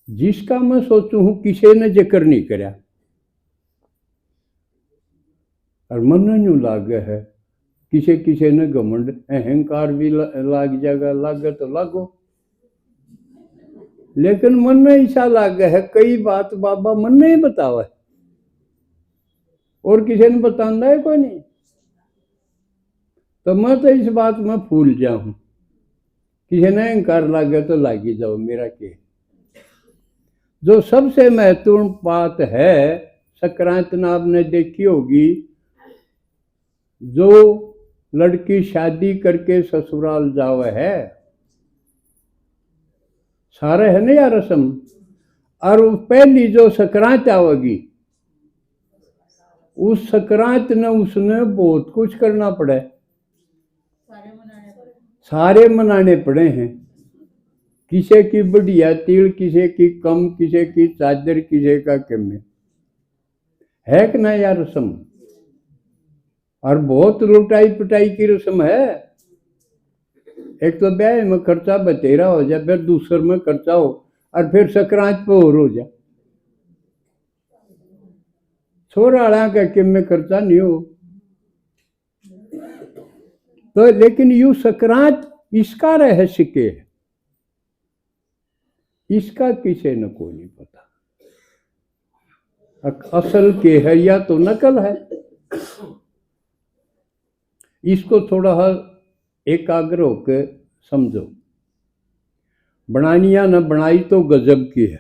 जिसका मैं सोचू हूं किसी ने जिक्र नहीं करया, और मन न्यू लागे है किसी किसी ने घमंड अहंकार भी लाग जाएगा, लागे तो लागो, लेकिन मन में ऐसा लागे है कई बात बाबा मन में ही बतावा है और किसी ने बताना है कोई नहीं। तो मैं तो इस बात में फूल जाऊं, किसी ने अहंकार लागे तो लागी जाओ, मेरा के। जो सबसे महत्वपूर्ण बात है, संक्रांत ने आपने देखी होगी, जो लड़की शादी करके ससुराल जावे है, सारे है ना यार रस्म, और पहली जो संक्रांत आवेगी उस संक्रांत ने उसने बहुत कुछ करना पड़े, सारे मनाने पड़े हैं। किसी की बढ़िया तिल, किसी की कम, किसी की चादर, किसी का कम है कि ना यार रस्म। और बहुत लुटाई पिटाई की रस्म है। एक तो ब्याह में खर्चा बतेरा हो जाए, फिर दूसरे में खर्चा हो, और फिर संक्रांत पे और हो जाए। छोरा का किम में खर्चा नहीं हो तो, लेकिन यू संक्रांत इसका रहस्य के है, इसका किसी ने को नहीं पता। असल के है या तो नकल है, इसको थोड़ा एकाग्र होकर समझो। बनानी या न बनाई तो गजब की है।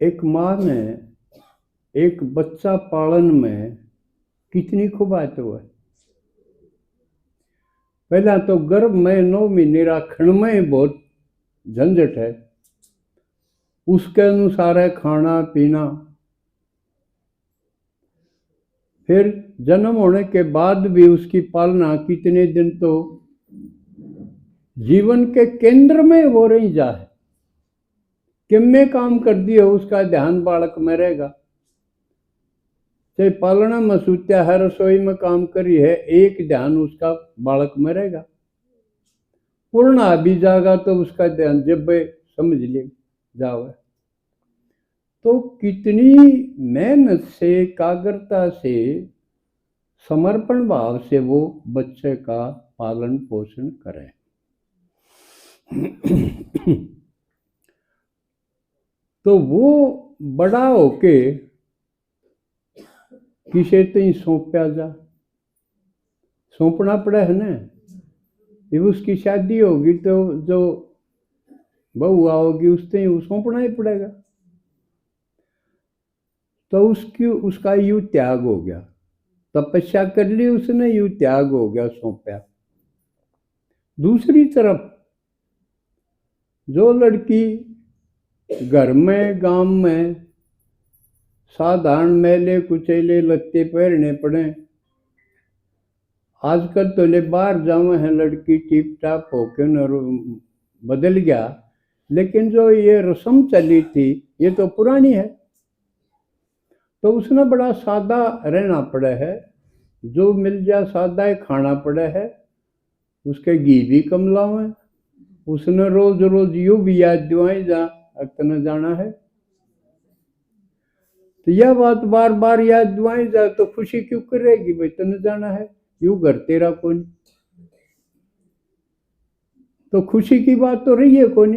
एक माँ ने एक बच्चा पालन में कितनी खुबात हुआ है। पहला तो गर्भ में 9 महीने राखण में बहुत झंझट है, उसके अनुसार है खाना पीना। फिर जन्म होने के बाद भी उसकी पालना कितने दिन तो जीवन के केंद्र में वो रही जा है। किम में काम कर दिए उसका ध्यान बालक में रहेगा। चाहे पालना में सूत्या है, रसोई में काम करी है, एक ध्यान उसका बालक में रहेगा। पूर्ण आ भी जाएगा तो उसका ध्यान जब समझ ले जाओ। तो कितनी मेहनत से, एकाग्रता से, समर्पण भाव से वो बच्चे का पालन पोषण करे। तो वो बड़ा होके किसे तो सौंपया जा, सौंपना पड़ा है ना। जब उसकी शादी होगी तो जो बहू आओगी उससे सौंपना ही पड़ेगा। तो उसका यू त्याग हो गया, तपस्या कर ली उसने, यू त्याग हो गया, सौंपया। दूसरी तरफ जो लड़की घर में गांव में साधारण मैले कुचैले लत्ते पहनने पड़े, आजकल तो ले बाहर जावे हैं लड़की टिप टाप होके न, बदल गया। लेकिन जो ये रस्म चली थी ये तो पुरानी है। तो उसने बड़ा सादा रहना पड़ा है, जो मिल जा सादा ही खाना पड़ा है। उसके घी भी कम लावे, उसने रोज रोज यू भी याद दिवाई जा अक्तन जाना है। तो यह बात बार बार याद दिवाई जा तो खुशी क्यों करेगी भाई, तने जाना है, यू घर तेरा कौन। तो खुशी की बात तो रही है कौन।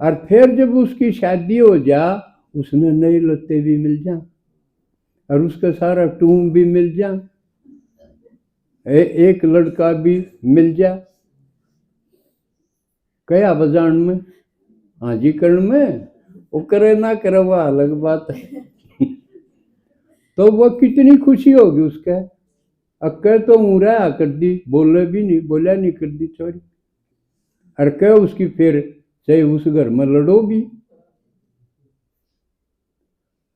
और फिर जब उसकी शादी हो जा, उसने नए लत्ते भी मिल जा और उसका सारा टूम भी मिल जा, एक लड़का भी मिल जा। कया बजान में, हाजी करण में, वो करे ना करे वह अलग बात है। तो वह कितनी खुशी होगी उसके। अक्के तो मुरा कर दी, बोले भी नहीं, बोला नहीं कर दी चोरी। और क्या उसकी फिर चाहे उस घर में लड़ो भी,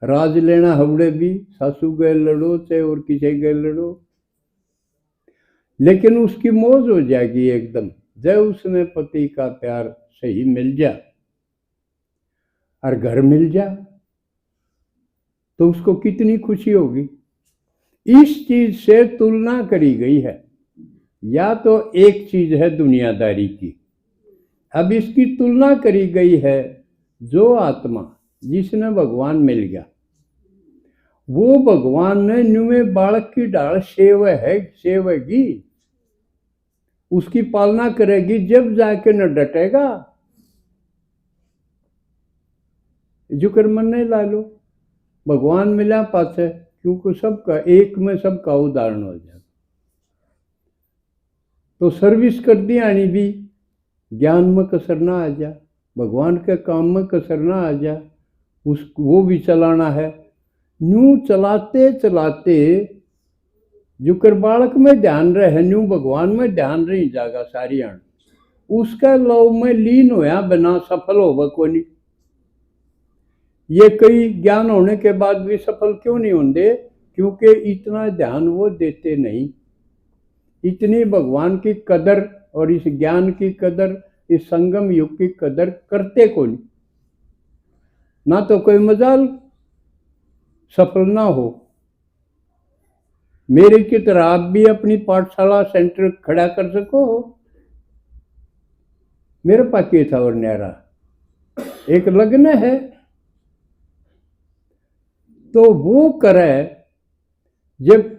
राज लेना हवड़े भी, सासू गए लड़ो चाहे और किसी गए लड़ो, लेकिन उसकी मौज हो जाएगी एकदम जब उसने पति का प्यार सही मिल जा और घर मिल जा, तो उसको कितनी खुशी होगी। इस चीज से तुलना करी गई है या तो एक चीज है दुनियादारी की। अब इसकी तुलना करी गई है, जो आत्मा जिसने भगवान मिल गया, वो भगवान ने नुए बालक की डाल सेवेगी, उसकी पालना करेगी, जब जाके न डटेगा। जुकर मन नहीं ला लो, भगवान मिला पासे, क्योंकि सबका एक में सबका उदाहरण हो जाए। तो सर्विस कर दी आनी भी, ज्ञान में कसर ना आ जा, भगवान के काम में कसर ना आ जा, वो भी चलाना है। न्यू चलाते चलाते जुकर बालक में ध्यान रहे, न्यू भगवान में ध्यान रही जागा सारी आन, उसका लव में लीन होया बिना सफल होगा कोई नहीं। ये कई ज्ञान होने के बाद भी सफल क्यों नहीं होंगे? क्योंकि इतना ध्यान वो देते नहीं, इतनी भगवान की कदर और इस ज्ञान की कदर, इस संगम युग की कदर करते को नहीं। ना तो कोई मजाल सफल ना हो। मेरी की तरह आप भी अपनी पाठशाला सेंटर खड़ा कर सको। मेरे पास ये था और न्यारा एक लग्न है, तो वो करे जब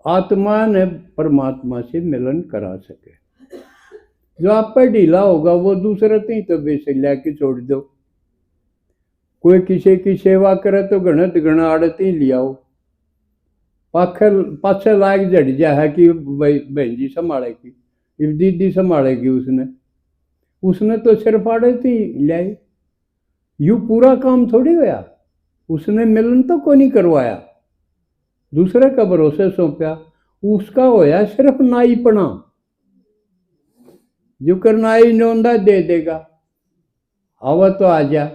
आत्मा ने परमात्मा से मिलन करा सके। जो आप पर ढीला होगा वो दूसरे तीन तो बेसे लेके छोड़ दो। कोई किसी की सेवा करे तो गणत गणा आड़ती लियाओ, पाछे लायक जड़ जा है कि भाई बहन जी संभालेगी, दीदी संभालेगी, उसने तो सिर्फ आड़ती लियाई। यू पूरा काम थोड़ी होया, उसने मिलन तो को नहीं करवाया, दूसरे का भरोसे सौंपया, उसका होया सिर्फ नाईपना। जो करना ही नौंदा दे देगा, आवा तो आ जा।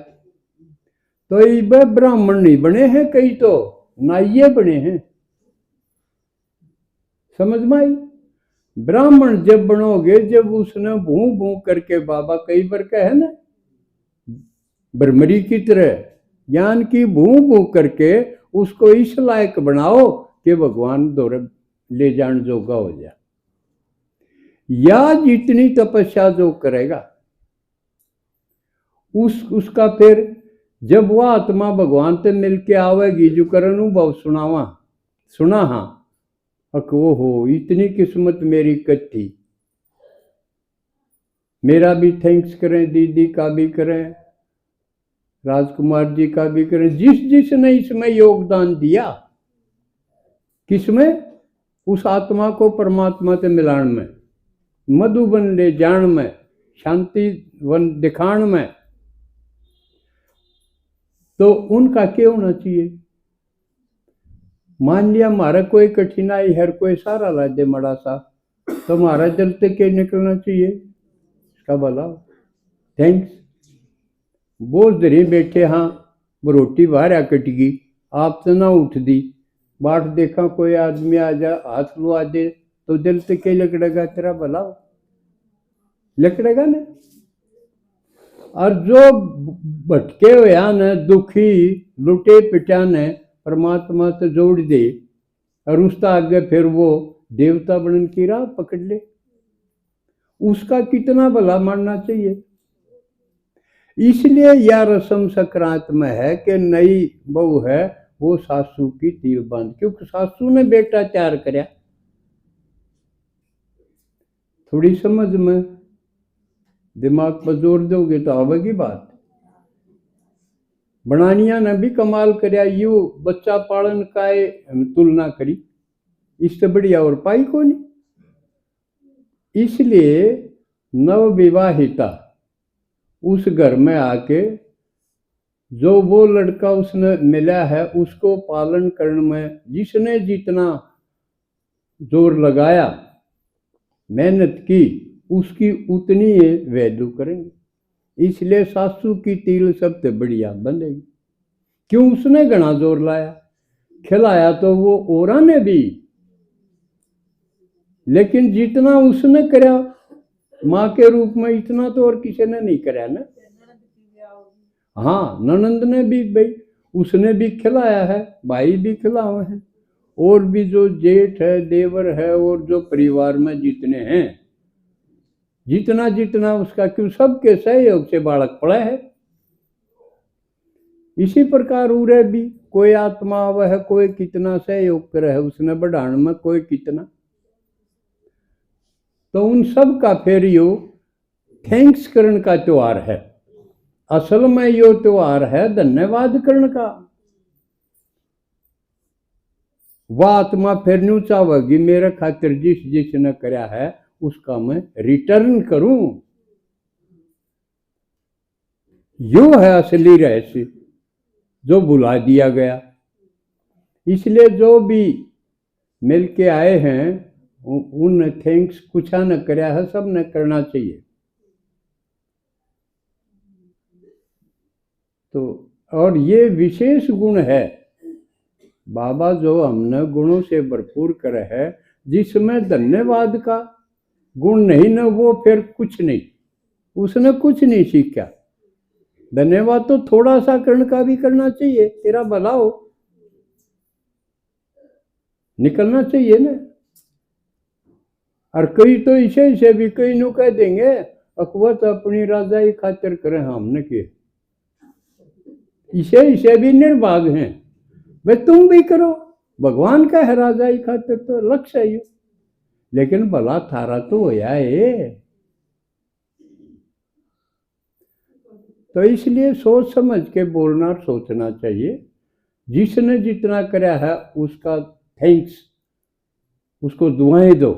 तो ये ब्राह्मण नहीं बने हैं, कई तो नाइये बने हैं। समझ में आई? ब्राह्मण जब बनोगे, जब उसने भू भू करके, बाबा कई बार कहे ना, भ्रमरी की तरह ज्ञान की भू भू करके उसको इस लायक बनाओ कि भगवान दौरे ले जान जोगा हो जाए। या जितनी तपस्या जो करेगा उसका फिर जब वह आत्मा भगवान से मिलके आवेगी, जो कर अनुभव सुना हाँ, ओ हो इतनी किस्मत मेरी कच्ची। मेरा भी थैंक्स करें, दीदी का भी करें, राजकुमार जी का भी करें, जिसने इसमें योगदान दिया। किसमें? उस आत्मा को परमात्मा से मिलान में, मधुबन ले जान में, शांति वन दिखाण में। तो उनका क्या होना चाहिए? मान लिया हमारा कोई कठिनाई है, कोई सारा ला दे मड़ा सा, तो हमारा दिल से क्या निकलना चाहिए? इसका भला थैंक्स। बोझ धरी बैठे, हाँ वो रोटी बाहर आ कटगी, आप तो ना उठ दी, बाट देखा कोई आदमी आ जा, हाथ लुआ दे, तो दिल से क्या लकड़ेगा? तेरा भला लकड़ेगा ना। और जो भटके हुआ न, दुखी लुटे पिटा ने परमात्मा से जोड़ दे, और उसका आगे फिर वो देवता बनन की राह पकड़ ले, उसका कितना भला मानना चाहिए। इसलिए यह रस्म संक्रांत में है कि नई बहू है वो सासू की तिल बांध, क्योंकि सासू ने बेटा तैयार करया। थोड़ी समझ में दिमाग पर जोर दोगे तो आवेगी बात। बनानिया ने भी कमाल करया, यू बच्चा पालन का तुलना करी, इससे बढ़िया और पाई को नहीं। इसलिए नवविवाहिता उस घर में आके जो वो लड़का उसने मिला है उसको पालन करने में जिसने जितना जोर लगाया, मेहनत की, उसकी उतनी वैल्यू करेंगे। इसलिए सासू की तिल सबसे बढ़िया बंधेगी। क्यों? उसने घना जोर लाया, खिलाया तो वो औरा ने भी, लेकिन जितना उसने करया माँ के रूप में, इतना तो और किसी ने नहीं करया ना। हाँ, ननंद ने भी, भाई उसने भी खिलाया है, भाई भी खिलाए हैं, और भी जो जेठ है, देवर है, और जो परिवार में जितने हैं, जितना जितना उसका, क्यों सबके सहयोग से बालक पड़ा है। इसी प्रकार उरे भी कोई आत्मा वह कोई कितना सहयोग करे है उसने बढ़ाने में, कोई कितना, तो उन सब का फिर यो थैंक्स करण का त्योहार है। असल में यो त्योहार है धन्यवाद करण का। वह आत्मा फिर न्यू चाहेगी मेरे खातिर जिस जिसने करया है उसका मैं रिटर्न करूं। यो है असली रहस्य जो भुला दिया गया। इसलिए जो भी मिल के आए हैं उन थैंक्स कुछ न करया है, सब ने करना चाहिए। तो और ये विशेष गुण है बाबा जो हमने गुणों से भरपूर करे है, जिसमें धन्यवाद का गुण नहीं ना, वो फिर कुछ नहीं, उसने कुछ नहीं सीखा। धन्यवाद तो थोड़ा सा कर्ण का भी करना चाहिए, तेरा भला हो, निकलना चाहिए ना। और कई तो इसे भी कई नु कह देंगे अकबत अपनी राजाई खातिर करें हमने के, इसे भी निर्भाग हैं। वे तुम भी करो, भगवान का है राजाई खातिर तो लक्ष्य है, लेकिन भला थारा तो होया है। तो इसलिए सोच समझ के बोलना, सोचना चाहिए। जिसने जितना करया है उसका थैंक्स, उसको दुआएं दो,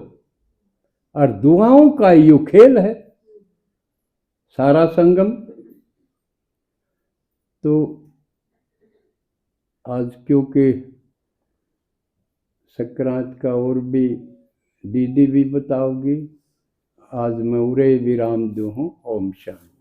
और दुआओं का यो खेल है सारा संगम। तो आज क्योंकि संक्रांत का और भी दीदी भी बताओगी, आज मैं उरे विराम दूं हूँ। ओम शांति।